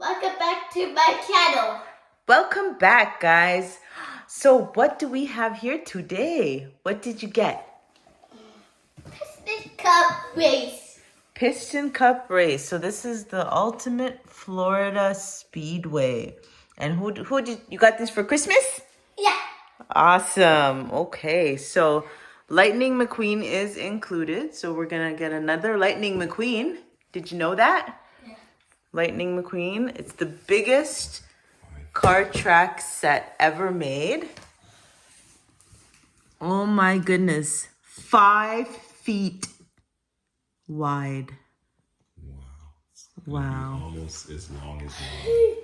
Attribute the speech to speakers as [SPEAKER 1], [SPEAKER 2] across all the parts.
[SPEAKER 1] Welcome back to my channel.
[SPEAKER 2] Welcome back, guys. So what do we have here today? What did you get?
[SPEAKER 1] Piston Cup race.
[SPEAKER 2] Piston Cup race. So this is the ultimate Florida Speedway. And who did you got this for Christmas?
[SPEAKER 1] Yeah.
[SPEAKER 2] Awesome. Okay, so Lightning McQueen is included. So we're gonna get another Lightning McQueen. Did you know that?
[SPEAKER 1] Yeah.
[SPEAKER 2] Lightning McQueen. It's the biggest car track set ever made. Oh my goodness. 5 feet wide. Wow.
[SPEAKER 3] Almost as long as mine.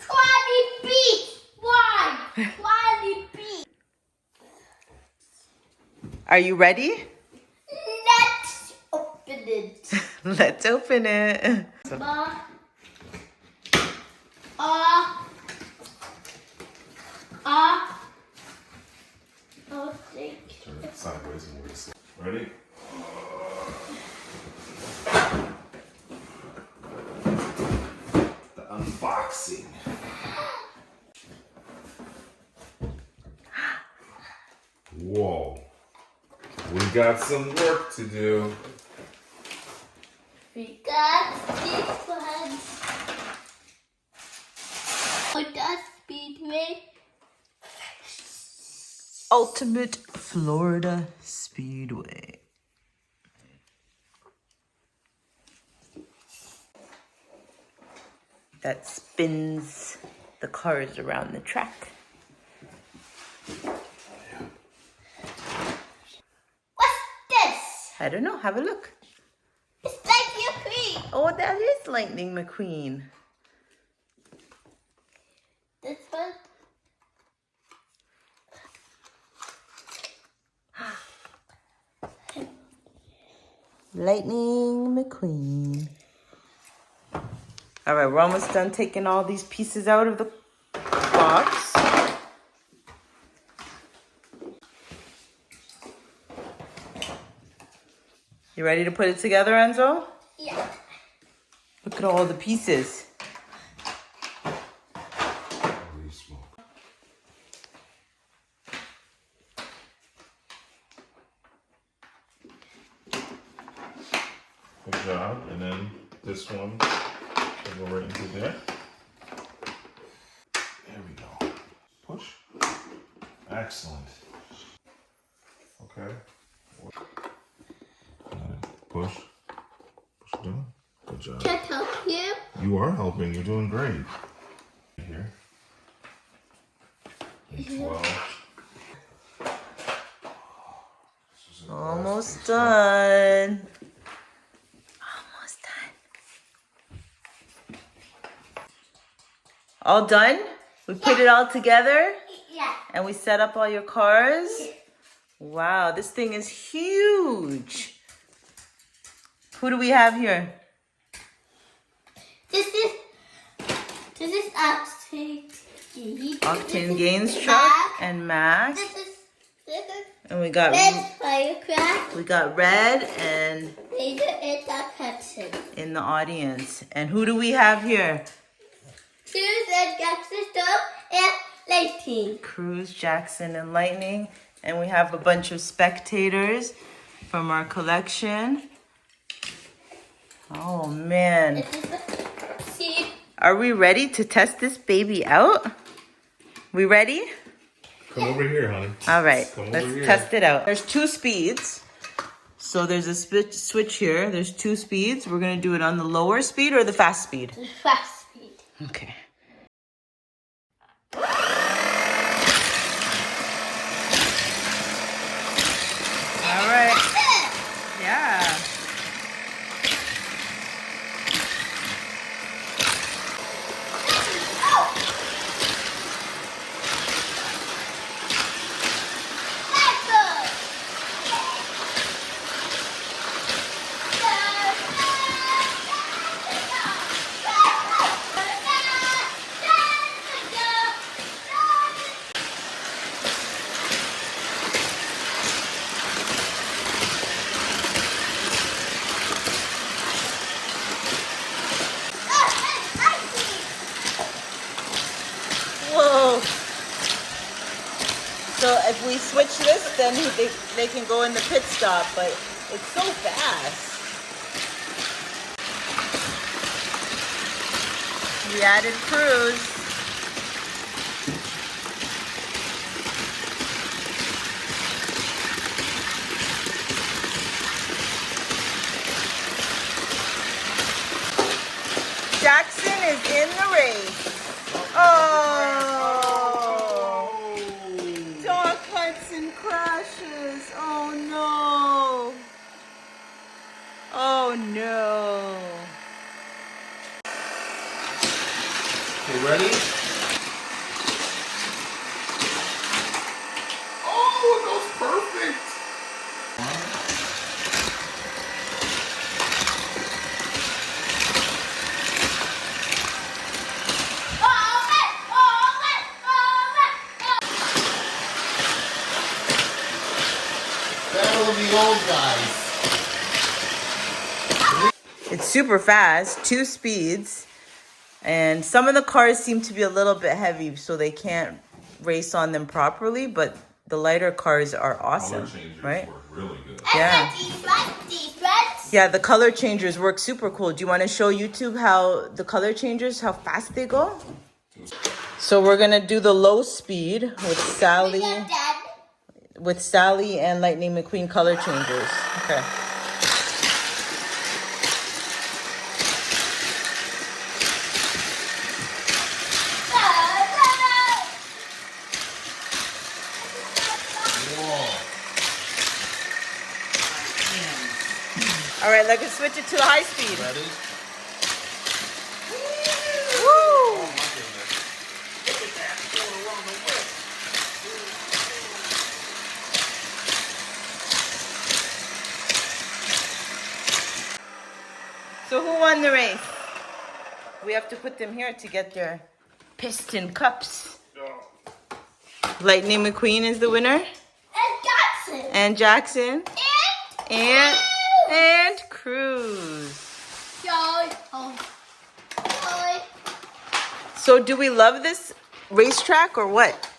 [SPEAKER 1] 20 feet wide. 20 feet.
[SPEAKER 2] Are you ready?
[SPEAKER 1] Let's open it.
[SPEAKER 2] Let's open it.
[SPEAKER 3] Turn it sideways and we're gonna ready? The unboxing. Whoa. We got some work to do.
[SPEAKER 1] We got these ones. Florida Speedway.
[SPEAKER 2] Ultimate Florida Speedway. That spins the cars around the track.
[SPEAKER 1] What's this?
[SPEAKER 2] I don't know. Have a look.
[SPEAKER 1] It's like your cream.
[SPEAKER 2] Oh, that is Lightning McQueen.
[SPEAKER 1] This one.
[SPEAKER 2] Lightning McQueen. All right, we're almost done taking all these pieces out of the box. You ready to put it together, Enzo?
[SPEAKER 1] Yeah.
[SPEAKER 2] Look at all the pieces.
[SPEAKER 3] Holy smoke. Good job. And then this one will go right into there. There we go. Push. Excellent. Okay. Push. Push it down. Good job.
[SPEAKER 1] Can I help you?
[SPEAKER 3] You are helping. You're doing great. Here. And 12. This is the
[SPEAKER 2] Almost
[SPEAKER 3] last
[SPEAKER 2] done. Almost done. All done? We put it all together
[SPEAKER 1] Yeah.
[SPEAKER 2] and we set up all your cars? Wow, this thing is huge. Who do we have here?
[SPEAKER 1] This is Octane.
[SPEAKER 2] Octane Gaines truck and Mac.
[SPEAKER 1] This is
[SPEAKER 2] And we got
[SPEAKER 1] Red Firecraft.
[SPEAKER 2] Red and
[SPEAKER 1] Major and Doc Hudson.
[SPEAKER 2] in the audience. And who do we have here?
[SPEAKER 1] Cruz and Jackson Stone and Lightning.
[SPEAKER 2] Cruz, Jackson, and Lightning. And we have a bunch of spectators from our collection. Oh man.
[SPEAKER 1] This is see.
[SPEAKER 2] Are we ready to test this baby out? We ready?
[SPEAKER 3] Come over here, honey.
[SPEAKER 2] All right,
[SPEAKER 3] Come over
[SPEAKER 2] let's
[SPEAKER 3] here.
[SPEAKER 2] test it out. There's 2 speeds. So there's a switch here. There's 2 speeds. We're gonna do it on the lower speed or the fast speed?
[SPEAKER 1] The fast speed.
[SPEAKER 2] Okay. All right. Yeah. if we switch this, then they can go in the pit stop, but it's so fast. We added Cruz. Jackson is in the race. Oh! Doc Hudson crashes. Oh no! Oh no!
[SPEAKER 3] Okay, ready? Oh, it goes perfect! Battle of the old guys.
[SPEAKER 2] It's super fast, 2 speeds. And some of the cars seem to be a little bit heavy, so they can't race on them properly, but the lighter cars are awesome,
[SPEAKER 3] Color changers
[SPEAKER 2] right?
[SPEAKER 3] work really good.
[SPEAKER 2] Yeah.
[SPEAKER 1] These reds.
[SPEAKER 2] Yeah, the color changers work super cool. Do you want to show YouTube how the color changers, how fast they go? So we're going to do the low speed with Sally and Lightning McQueen color changers. Okay. All right, let's switch it to the high speed.
[SPEAKER 3] Ready?
[SPEAKER 2] Woo!
[SPEAKER 3] Oh my goodness. Look at that. Going around the way.
[SPEAKER 2] So who won the race? We have to put them here to get their Piston Cups. Lightning McQueen is the winner. And Jackson. And Cruz. So do we love this racetrack or what?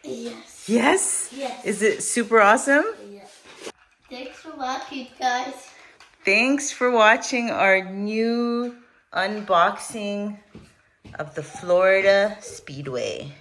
[SPEAKER 1] Yes.
[SPEAKER 2] Yes?
[SPEAKER 1] Yes.
[SPEAKER 2] Is it super awesome?
[SPEAKER 1] Yes. Thanks for watching, guys.
[SPEAKER 2] Thanks for watching our new unboxing of the Florida Speedway.